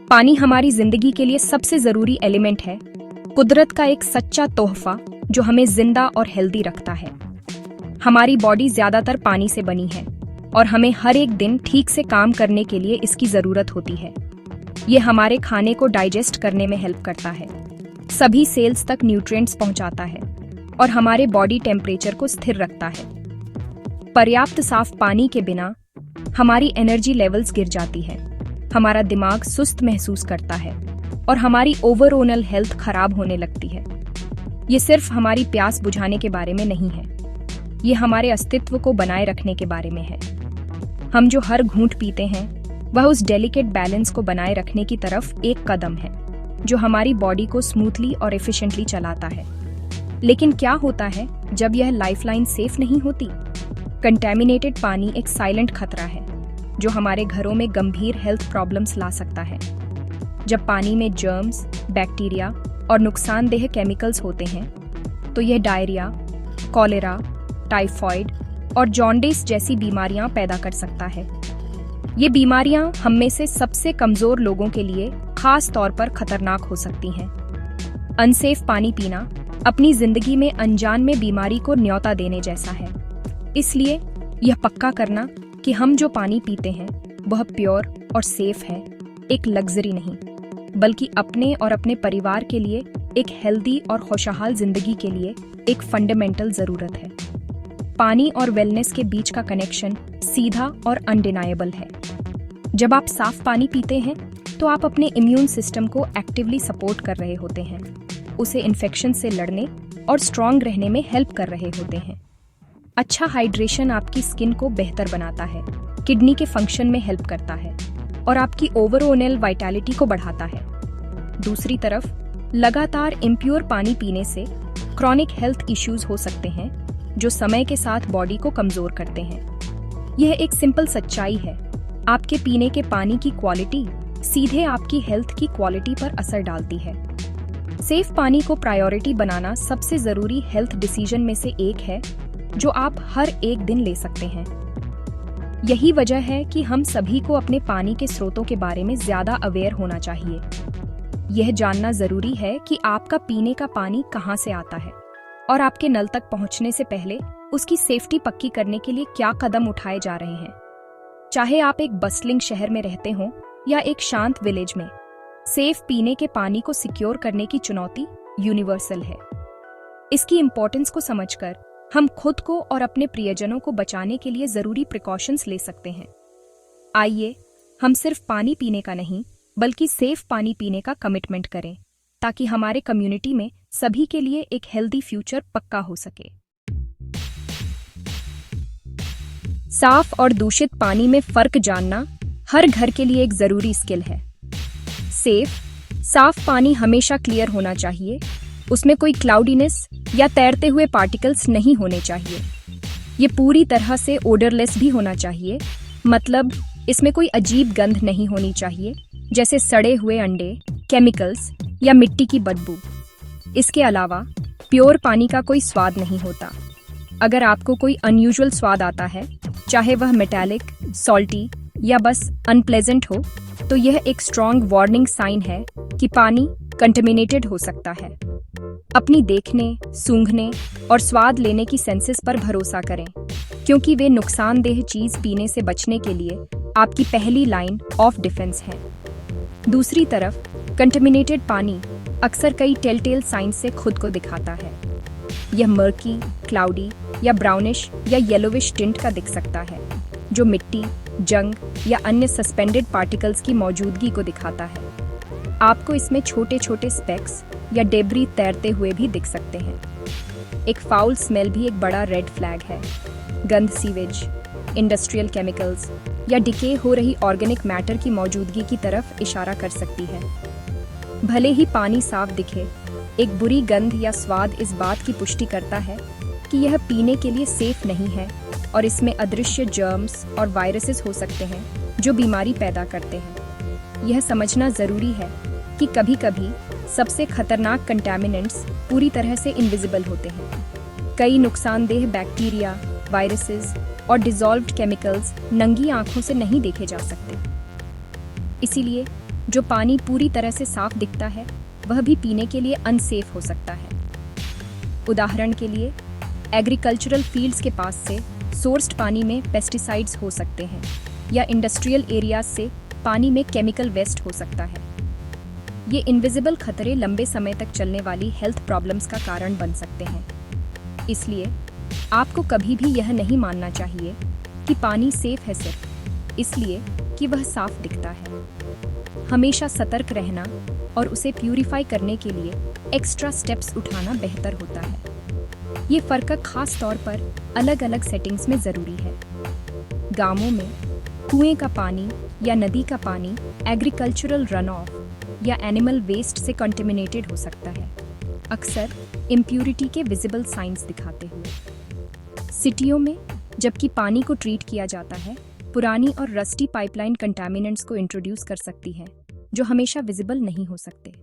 पानी हमारी जिंदगी के लिए सबसे जरूरी एलिमेंट है, कुदरत का एक सच्चा तोहफा जो हमें जिंदा और हेल्दी रखता है। हमारी बॉडी ज्यादातर पानी से बनी है और हमें हर एक दिन ठीक से काम करने के लिए इसकी जरूरत होती है। ये हमारे खाने को डाइजेस्ट करने में हेल्प करता है, सभी सेल्स तक न्यूट्रिएंट्स पहुंचाता है और हमारे बॉडी टेम्परेचर को स्थिर रखता है। पर्याप्त साफ पानी के बिना हमारी एनर्जी लेवल्स गिर जाती है, हमारा दिमाग सुस्त महसूस करता है और हमारी ओवरऑल हेल्थ खराब होने लगती है। ये सिर्फ हमारी प्यास बुझाने के बारे में नहीं है, ये हमारे अस्तित्व को बनाए रखने के बारे में है। हम जो हर घूंट पीते हैं वह उस डेलिकेट बैलेंस को बनाए रखने की तरफ एक कदम है जो हमारी बॉडी को स्मूथली और एफिशिएंटली चलाता है। लेकिन क्या होता है जब यह लाइफलाइन सेफ नहीं होती? कंटेमिनेटेड पानी एक साइलेंट खतरा है जो हमारे घरों में गंभीर हेल्थ प्रॉब्लम्स ला सकता है। जब पानी में जर्म्स, बैक्टीरिया और नुकसानदेह केमिकल्स होते हैं तो यह डायरिया, कॉलेरा, टाइफॉइड और जॉन्डिस जैसी बीमारियां पैदा कर सकता है। ये बीमारियां हम में से सबसे कमजोर लोगों के लिए खास तौर पर खतरनाक हो सकती हैं। अनसेफ पानी पीना अपनी जिंदगी में अनजान में बीमारी को न्योता देने जैसा है। इसलिए यह पक्का करना कि हम जो पानी पीते हैं वह प्योर और सेफ है, एक लग्जरी नहीं बल्कि अपने और अपने परिवार के लिए एक हेल्दी और खुशहाल जिंदगी के लिए एक फंडामेंटल जरूरत है। पानी और वेलनेस के बीच का कनेक्शन सीधा और अनडिनायबल है। जब आप साफ पानी पीते हैं तो आप अपने इम्यून सिस्टम को एक्टिवली सपोर्ट कर रहे होते हैं, उसे इन्फेक्शन से लड़ने और स्ट्रांग रहने में हेल्प कर रहे होते हैं। अच्छा हाइड्रेशन आपकी स्किन को बेहतर बनाता है, किडनी के फंक्शन में हेल्प करता है और आपकी ओवरऑल वाइटैलिटी को बढ़ाता है। दूसरी तरफ लगातार इम्प्योर पानी पीने से क्रॉनिक हेल्थ इश्यूज हो सकते हैं जो समय के साथ बॉडी को कमजोर करते हैं। यह एक सिंपल सच्चाई है, आपके पीने के पानी की क्वालिटी सीधे आपकी हेल्थ की क्वालिटी पर असर डालती है। सेफ पानी को प्रायोरिटी बनाना सबसे जरूरी हेल्थ डिसीजन में से एक है जो आप हर एक दिन ले सकते हैं। यही वजह है कि हम सभी को अपने पानी के स्रोतों के बारे में ज्यादा अवेयर होना चाहिए। यह जानना जरूरी है कि आपका पीने का पानी कहां से आता है और आपके नल तक पहुंचने से पहले उसकी सेफ्टी पक्की करने के लिए क्या कदम उठाए जा रहे हैं। चाहे आप एक बस्टलिंग शहर में रहते हो या एक शांत विलेज में, सेफ पीने के पानी को सिक्योर करने की चुनौती यूनिवर्सल है। इसकी इंपॉर्टेंस को समझकर हम खुद को और अपने प्रियजनों को बचाने के लिए जरूरी प्रिकॉशंस ले सकते हैं। आइए हम सिर्फ पानी पीने का नहीं बल्कि सेफ पानी पीने का कमिटमेंट करें ताकि हमारे कम्युनिटी में सभी के लिए एक हेल्दी फ्यूचर पक्का हो सके। साफ और दूषित पानी में फर्क जानना हर घर के लिए एक जरूरी स्किल है। साफ पानी हमेशा क्लियर होना चाहिए, उसमें कोई क्लाउडीनेस या तैरते हुए पार्टिकल्स नहीं होने चाहिए। ये पूरी तरह से ओडरलेस भी होना चाहिए, मतलब इसमें कोई अजीब गंध नहीं होनी चाहिए जैसे सड़े हुए अंडे, केमिकल्स या मिट्टी की बदबू। इसके अलावा प्योर पानी का कोई स्वाद नहीं होता। अगर आपको कोई अनयूजुअल स्वाद आता है, चाहे वह मेटालिक, सॉल्टी या बस अनप्लेजेंट हो, तो यह एक स्ट्रॉन्ग वार्निंग साइन है कि पानी कंटेमिनेटेड हो सकता है। अपनी देखने, सूंघने और स्वाद लेने की सेंसेस पर भरोसा करें, क्योंकि वे नुकसानदेह चीज पीने से बचने के लिए आपकी पहली लाइन ऑफ डिफेंस है। दूसरी तरफ कंटेमिनेटेड पानी अक्सर कई टेलटेल साइंस से खुद को दिखाता है। यह मर्की, क्लाउडी या ब्राउनिश या येलोविश टिंट का दिख सकता है, जो मिट्टी, जंग या अन्य सस्पेंडेड पार्टिकल्स की मौजूदगी को दिखाता है। आपको इसमें छोटे छोटे स्पेक्स या डेब्री तैरते हुए भी दिख सकते हैं। एक फाउल स्मेल भी एक बड़ा रेड फ्लैग है। गंध सीवेज, इंडस्ट्रियल केमिकल्स या डिके हो रही ऑर्गेनिक मैटर की मौजूदगी की तरफ इशारा कर सकती है। भले ही पानी साफ दिखे, एक बुरी गंध या स्वाद इस बात की पुष्टि करता है कि यह पीने के लिए सेफ नहीं है और इसमें अदृश्य जर्म्स और वायरसेस हो सकते हैं जो बीमारी पैदा करते हैं। यह समझना जरूरी है कि कभी-कभी सबसे खतरनाक कंटामिनेंट्स पूरी तरह से इनविजिबल होते हैं। कई नुकसानदेह बैक्टीरिया, वायरसेस और डिसॉल्व्ड केमिकल्स नंगी आंखों से नहीं देखे जा सकते। इसीलिए जो पानी पूरी तरह से साफ दिखता है वह भी पीने के लिए अनसेफ हो सकता है। उदाहरण के लिए, एग्रीकल्चरल फील्ड्स के पास से सोर्स्ड पानी में पेस्टिसाइड्स हो सकते हैं या इंडस्ट्रियल एरियाज से पानी में केमिकल वेस्ट हो सकता है। ये इनविजिबल खतरे लंबे समय तक चलने वाली हेल्थ प्रॉब्लम्स का कारण बन सकते हैं। इसलिए आपको कभी भी यह नहीं मानना चाहिए कि पानी सेफ है सिर्फ इसलिए कि वह साफ दिखता है। हमेशा सतर्क रहना और उसे प्यूरिफाई करने के लिए एक्स्ट्रा स्टेप्स उठाना बेहतर होता है। ये फर्क खास तौर पर अलग अलग सेटिंग्स में ज़रूरी है। गांवों में कुएं का पानी या नदी का पानी एग्रीकल्चरल रन ऑफ या एनिमल वेस्ट से कंटेमिनेटेड हो सकता है, अक्सर इम्प्यूरिटी के विजिबल साइंस दिखाते हुए। सिटियों में जबकि पानी को ट्रीट किया जाता है, पुरानी और रस्टी पाइपलाइन कंटामिनेंट्स को इंट्रोड्यूस कर सकती है जो हमेशा विजिबल नहीं हो सकते।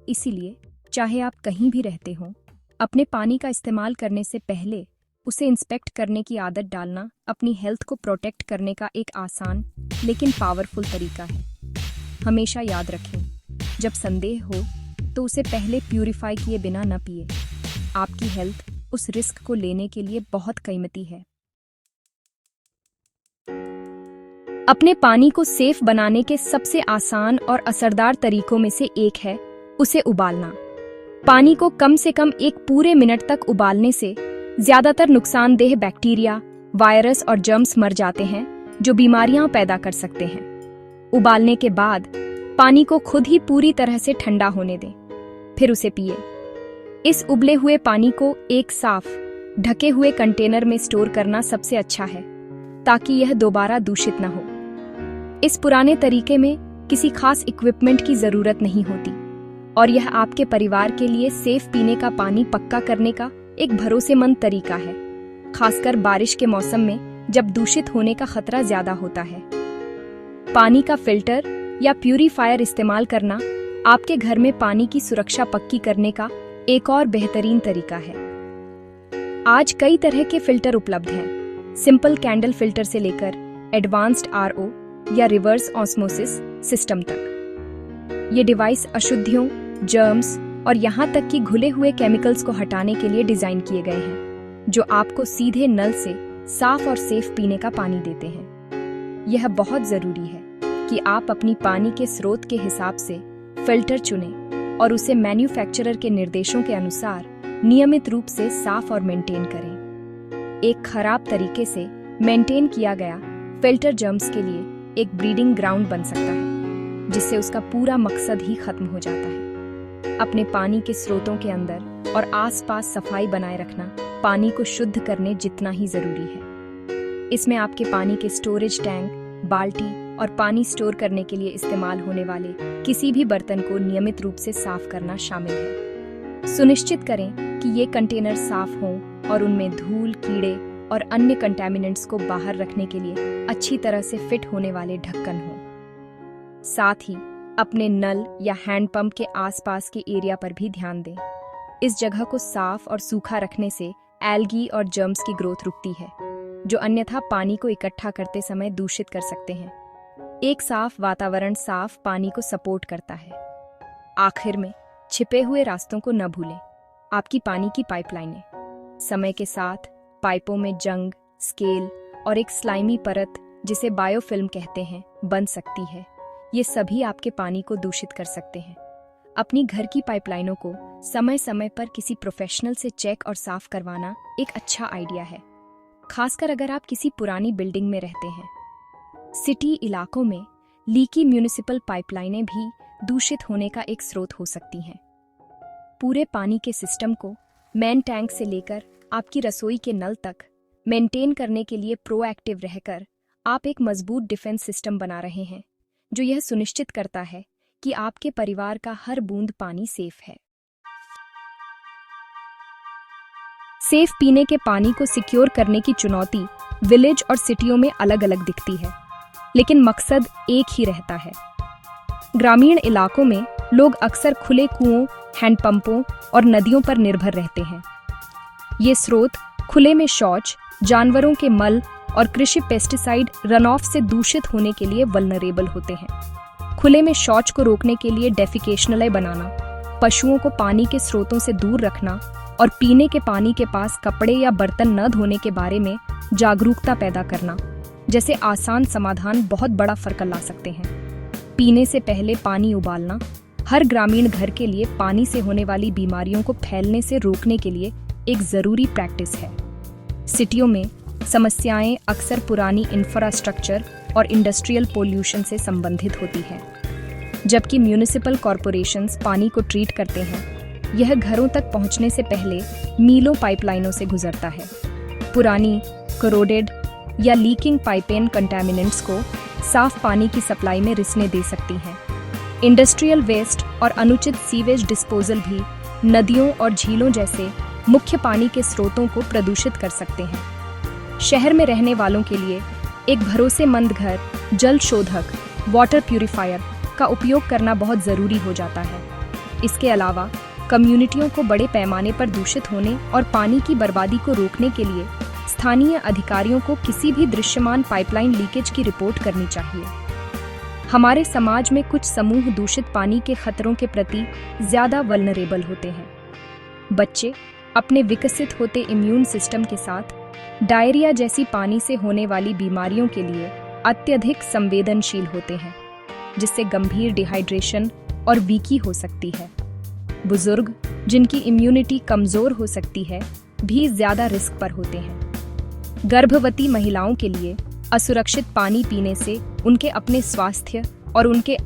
इसीलिए चाहे आप कहीं भी रहते हों, अपने पानी का इस्तेमाल करने से पहले उसे इंस्पेक्ट करने की आदत डालना अपनी हेल्थ को प्रोटेक्ट करने का एक आसान लेकिन पावरफुल तरीका है। हमेशा याद रखें, जब संदेह हो तो उसे पहले प्यूरिफाई किए बिना न पिए। आपकी हेल्थ उस रिस्क को लेने के लिए बहुत कीमती है। अपने पानी को सेफ बनाने के सबसे आसान और असरदार तरीकों में से एक है उसे उबालना। पानी को कम से कम एक पूरे मिनट तक उबालने से ज्यादातर नुकसानदेह बैक्टीरिया, वायरस और जर्म्स मर जाते हैं जो बीमारियां पैदा कर सकते हैं। उबालने के बाद पानी को खुद ही पूरी तरह से ठंडा होने दें, फिर उसे पिए। इस उबले हुए पानी को एक साफ, ढके हुए कंटेनर में स्टोर करना सबसे अच्छा है ताकि यह दोबारा दूषित न हो। इस पुराने तरीके में किसी खास इक्विपमेंट की जरूरत नहीं होती और यह आपके परिवार के लिए सेफ पीने का पानी पक्का करने का एक भरोसेमंद तरीका है, खासकर बारिश के मौसम में जब दूषित होने का खतरा ज्यादा होता है। पानी का फिल्टर या प्यूरीफायर इस्तेमाल करना आपके घर में पानी की सुरक्षा पक्की करने का एक और बेहतरीन तरीका है। आज कई तरह के फिल्टर उपलब्ध हैं, सिंपल कैंडल फिल्टर से लेकर एडवांस्ड आरओ या रिवर्स ऑस्मोसिस सिस्टम तक। ये डिवाइस अशुद्धियों, जर्म्स और यहाँ तक कि घुले हुए केमिकल्स को हटाने के लिए डिजाइन किए गए हैं, जो आपको सीधे नल से साफ और सेफ पीने का पानी देते हैं। यह बहुत जरूरी है कि आप अपनी पानी के स्रोत के हिसाब से फिल्टर चुनें और उसे मैन्युफैक्चरर के निर्देशों के अनुसार नियमित रूप से साफ और मेंटेन करें। एक खराब तरीके से मेंटेन किया गया फिल्टर जर्म्स के लिए एक ब्रीडिंग ग्राउंड बन सकता है, जिससे उसका पूरा मकसद ही खत्म हो जाता है। अपने पानी के स्रोतों के अंदर और आसपास सफाई बनाए रखना पानी को शुद्ध करने जितना ही जरूरी है। इसमें आपके पानी के स्टोरेज टैंक, बाल्टी और पानी स्टोर करने के लिए इस्तेमाल होने वाले किसी भी बर्तन को नियमित रूप से साफ करना शामिल है। सुनिश्चित करें कि ये कंटेनर साफ हों और उनमें धूल, कीड़े और अन्य कंटामिनेंट्स को बाहर रखने के लिए अच्छी तरह से फिट होने वाले ढक्कन हों। साथ ही अपने नल या हैंडपंप के आसपास के एरिया पर भी ध्यान दें। इस जगह को साफ और सूखा रखने से एल्गी और जर्म्स की ग्रोथ रुकती है, जो अन्यथा पानी को इकट्ठा करते समय दूषित कर सकते हैं। एक साफ वातावरण साफ पानी को सपोर्ट करता है। आखिर में छिपे हुए रास्तों को न भूलें। आपकी पानी की पाइपलाइनें समय के साथ पाइपों में जंग, स्केल और एक स्लाइमी परत, जिसे बायोफिल्म कहते हैं, बन सकती है। ये सभी आपके पानी को दूषित कर सकते हैं। अपनी घर की पाइपलाइनों को समय समय पर किसी प्रोफेशनल से चेक और साफ करवाना एक अच्छा आइडिया है, खासकर अगर आप किसी पुरानी बिल्डिंग में रहते हैं। सिटी इलाकों में लीकी म्यूनिसिपल पाइपलाइनें भी दूषित होने का एक स्रोत हो सकती हैं। पूरे पानी के सिस्टम को मेन टैंक से लेकर आपकी रसोई के नल तक मेंटेन करने के लिए प्रोएक्टिव रहकर आप एक मजबूत डिफेंस सिस्टम बना रहे हैं, जो यह सुनिश्चित करता है कि आपके परिवार का हर बूंद पानी सेफ है। सेफ पीने के पानी को सिक्योर करने की चुनौती विलेज और सिटियों में अलग अलग दिखती है, लेकिन मकसद एक ही रहता है। ग्रामीण इलाकों में लोग अक्सर खुले कुओं, हैंडपंपों और नदियों पर निर्भर रहते हैं। ये स्रोत खुले में शौच, जानवरों के मल और कृषि पेस्टिसाइड रन ऑफ से दूषित होने के लिए वल्नरेबल होते हैं। खुले में शौच को रोकने के लिए डेफिकेशनलय बनाना, पशुओं को पानी के स्रोतों से दूर रखना और पीने के पानी के पास कपड़े या बर्तन न धोने के बारे में जागरूकता पैदा करना जैसे आसान समाधान बहुत बड़ा फर्क ला सकते हैं। पीने से पहले पानी उबालना हर ग्रामीण घर के लिए पानी से होने वाली बीमारियों को फैलने से रोकने के लिए एक जरूरी प्रैक्टिस है। सिटियों में समस्याएं अक्सर पुरानी इंफ्रास्ट्रक्चर और इंडस्ट्रियल पोल्यूशन से संबंधित होती हैं, जबकि म्यूनिसिपल कॉरपोरेशंस पानी को ट्रीट करते हैं। यह घरों तक पहुंचने से पहले मीलों पाइपलाइनों से गुजरता है। पुरानी, करोडेड या लीकिंग पाइपें कंटामिनेंट्स को साफ पानी की सप्लाई में रिसने दे सकती हैं। इंडस्ट्रियल वेस्ट और अनुचित सीवेज डिस्पोजल भी नदियों और झीलों जैसे मुख्य पानी के स्रोतों को प्रदूषित कर सकते हैं। शहर में रहने वालों के लिए एक भरोसेमंद घर जल शोधक वाटर प्यूरिफायर का उपयोग करना बहुत ज़रूरी हो जाता है। इसके अलावा कम्युनिटियों को बड़े पैमाने पर दूषित होने और पानी की बर्बादी को रोकने के लिए स्थानीय अधिकारियों को किसी भी दृश्यमान पाइपलाइन लीकेज की रिपोर्ट करनी चाहिए। हमारे समाज में कुछ समूह दूषित पानी के खतरों के प्रति ज़्यादा वल्नरेबल होते हैं। बच्चे अपने विकसित होते इम्यून सिस्टम के साथ डायरिया जैसी पानी से होने वाली बीमारियों के लिए अत्यधिक संवेदनशील होते हैं, जिससे गंभीर डिहाइड्रेशन और वीकी हो सकती है। बुजुर्ग जिनकी इम्यूनिटी कमजोर हो सकती है भी ज्यादा रिस्क पर होते हैं। गर्भवती महिलाओं के लिए असुरक्षित पानी पीने से उनके अपने स्वास्थ्य और उनके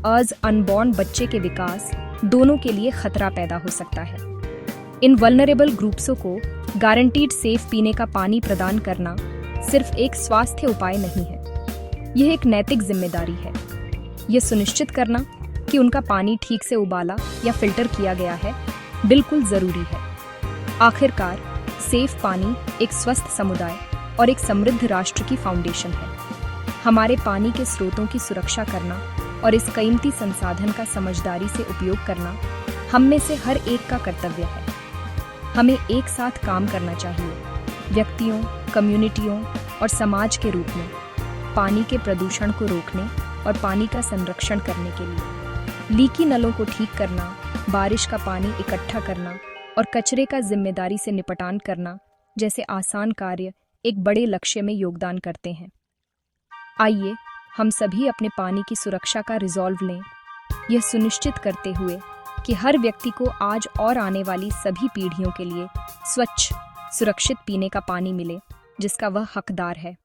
अनबॉर्न बच्चे के विकास दोनों के लिए खतरा पैदा हो सकता है। इन वल्नरेबल ग्रुप्सों को गारंटीड सेफ पीने का पानी प्रदान करना सिर्फ एक स्वास्थ्य उपाय नहीं है, यह एक नैतिक जिम्मेदारी है। यह सुनिश्चित करना कि उनका पानी ठीक से उबाला या फिल्टर किया गया है बिल्कुल जरूरी है। आखिरकार सेफ पानी एक स्वस्थ समुदाय और एक समृद्ध राष्ट्र की फाउंडेशन है। हमारे पानी के स्रोतों की सुरक्षा करना और इस कीमती संसाधन का समझदारी से उपयोग करना हम में से हर एक का कर्तव्य है। हमें एक साथ काम करना चाहिए, व्यक्तियों, कम्युनिटियों और समाज के रूप में पानी के प्रदूषण को रोकने और पानी का संरक्षण करने के लिए। लीकी नलों को ठीक करना, बारिश का पानी इकट्ठा करना और कचरे का जिम्मेदारी से निपटान करना जैसे आसान कार्य एक बड़े लक्ष्य में योगदान करते हैं। आइए हम सभी अपने पानी की सुरक्षा का रिजॉल्व लें, यह सुनिश्चित करते हुए कि हर व्यक्ति को आज और आने वाली सभी पीढ़ियों के लिए स्वच्छ, सुरक्षित पीने का पानी मिले जिसका वह हकदार है।